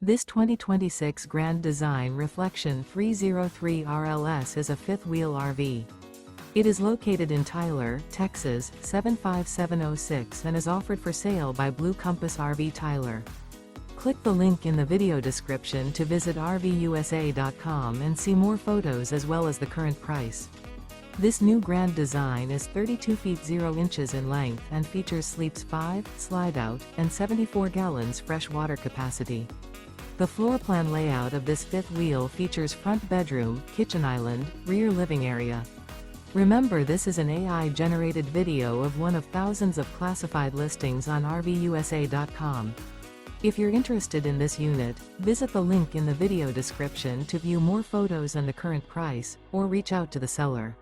This 2026 Grand Design Reflection 303 RLS is a fifth-wheel RV. It is located in Tyler, Texas, 75706 and is offered for sale by Blue Compass RV Tyler. Click the link in the video description to visit RVUSA.com and see more photos as well as the current price. This new Grand Design is 32 feet 0 inches in length and features sleeps 5, slide-out, and 74 gallons fresh water capacity. The floor plan layout of this fifth wheel features front bedroom, kitchen island, rear living area. Remember, this is an AI-generated video of one of thousands of classified listings on RVUSA.com. If you're interested in this unit, visit the link in the video description to view more photos and the current price, or reach out to the seller.